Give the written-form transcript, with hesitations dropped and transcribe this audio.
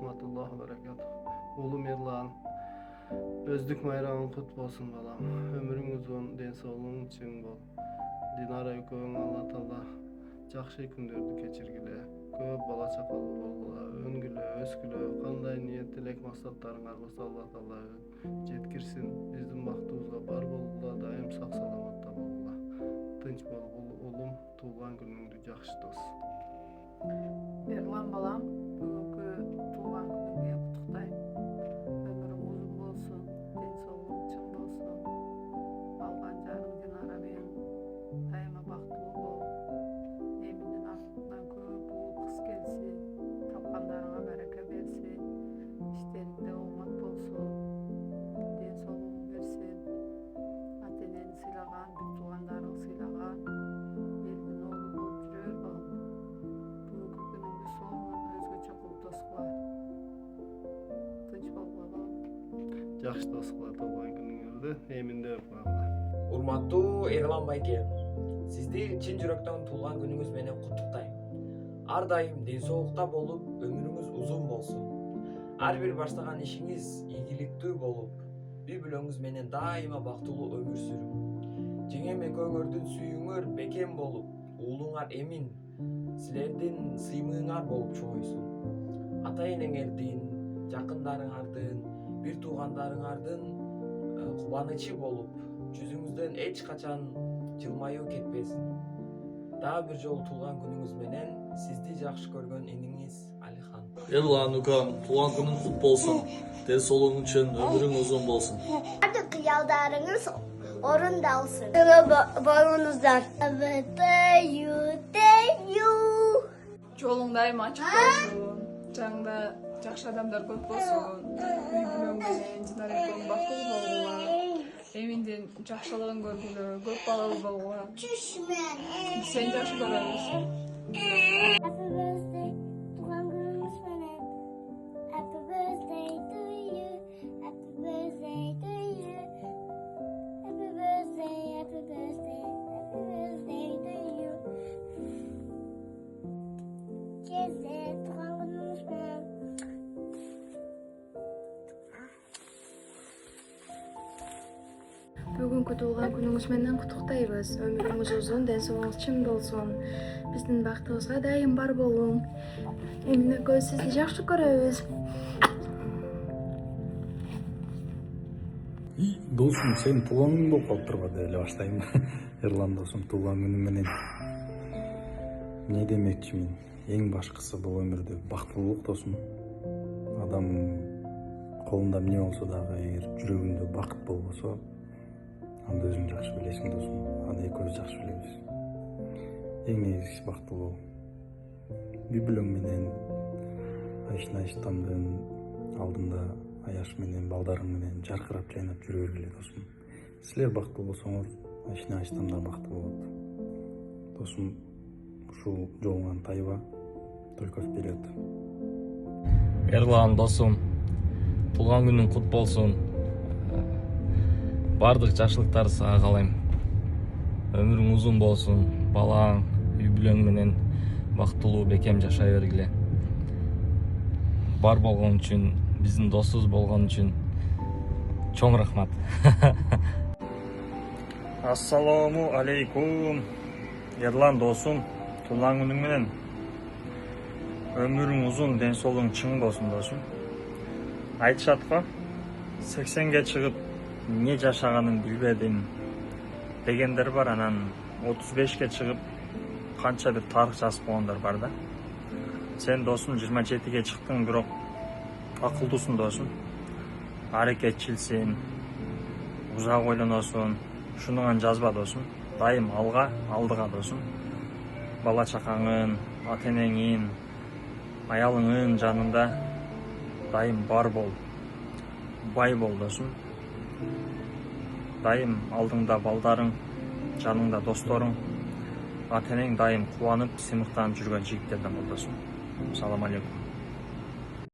rahmatullohi va barakatuh. Oğlum Erlan, özdük bayramın kut bolsun balam. Ömrüň uzun, densoğluğun çyň bol. Dinara ekөөň Allah Taala jakşy günlerdi geçirgile. Köp bala çakalı bolgula, öngüle, ösküle, kanday niyet tilek maksatlaryňar bolsa Allah Taala jetkirsin. Bizdin baktybyzga bar bolgula, daim sak salamatda bolgula. Tınç bol oğlum, tuğan günüňdi jakşy dost. Erlan balam, bugünkü tuğan günüňe kutuktayım. Ömrüň uzun bolsun, densoğluğun çyň bolsun. Algan jarym Dinara bilen daima baktılı bol. Eminin aklından köp uğul kız gelsin, tapkandaryňa bereke bersin, işlerinde olmak bolsun, densoğluğun bersin. Ata-eneni sylagan, bir tuğandaryň sylagan, elinin oğlu bolup jürer balam. Bugünkü günüňde soňun özgöçe kultasy bar. Tınç bol balam. Jakşy dostlar, tuğan günüňizde eminde öpmagla. Урматтуу Эрлан байке, сизди чын жүрөктөн туулган күнүңүз менен куттуктайм. Ар дайым ден соолукта болуп, өмүрүңүз узун болсун. Ар бир баштаган ишиңиз ийгиликтүү болуп, үй-бүлөңүз менен дайыма бактылуу өмүр сүрүң. Жеңем экөөңөрдүн сүйүүңөр бекем болуп, уулуңар эмин, силердин сыймыыңар болуп чоңойсун. Ата-энеңердин, жакындарыңардын, бир туугандарыңардын кубанычы болуп, жүзүңүздөн эч качан жылмаюу кетпесин. Дагы бир жолу туулган күнүңүз менен сизди жакшы көргөн иниңиз Алихан. Erlan ukam, tuğan günün kut bolsun. Dен соолугуң үчүн ömrüň uzun bolsun. Bardıq qiyaldarınız orundalsın. Sana balonuzlar. Жолуң дайыма ачык болсун. Жаңда жакшы адамдар көп болсун. Үй-бүлөң менен Динара экөөң бактылуу болгула. Эминдин жакшылыгын көргүлө, көп балалуу болгула. Сени жакшы көрөбүз. Happy birthday, tuğan günümüz benim. Happy birthday to you. Happy birthday to you. Happy birthday, happy birthday, happy birthday to you. Keze, tuğan günümüz benim. Бүгүнкү туулган күнүңүз менен куттуктайбыз. Өмүрүңүз узун, ден соолугуңуз чың болсун. Биздин бактыбызга дайым бар болуң. Эмин экөөбүз сизди жакшы көрөбүз. Досум, сен туулган күнүң болуп калып турбады эле баштайм. Эрлан досум, туулган күнүң менен эмне демекчимин? Эң башкысы бул өмүрдө бактылуулук досум. Адам колунда эмне болсо дагы, эгер жүрөгүндө бакыт болбосо, анда өзүң жакшы билесиң досум. Аны экөөбүз жакшы билебиз. Эң негизгиси бактылуу. Үй-бүлөң менен айшын-айштамдын алдында аяш менен, балдарың менен жаркырап жайнап жүрө бергиле досум. Силер бактылуу болсоңуз, айшын-айштамдар бактылуу болот. Досум, ушул жолуңан тайба, только вперед. Эрлан досум, туулган күнүң кут болсун. Бардык жакшылыктарды сага каалайм. Өмүрүң узун болсун, балаң, үй-бүлөң менен бактылуу, бекем жашай бергиле. Бар болгон үчүн, биздин досубуз болгон үчүн чоң рахмат. Ассаламу алейкум. Эрлан досум, туулган күнүң менен өмүрүң узун, ден соолугуң чың болсун досум. Айтышат го, 80ге чыгып эмне жашаганын билбедим дегендер бар, анан 35ке чыгып канча бир тарых жазып койгондор бар да. Сен досум 27ге чыктың, бирок акылдуусун досум. Аракетчилсиң, узак ойлоносуң, ушунуңан жазба досум. Дайым алга, алдыга досум. Бала чакаңын, ата-энеңин, аялыңын жанында дайым бар бол. Бай бол досум. Дайым алдыңда балдарың, жаныңда досторуң, ата-энең дайым кубанып, сыймыктанып жүргөн жигиттерден бол досум. Салам алейкум.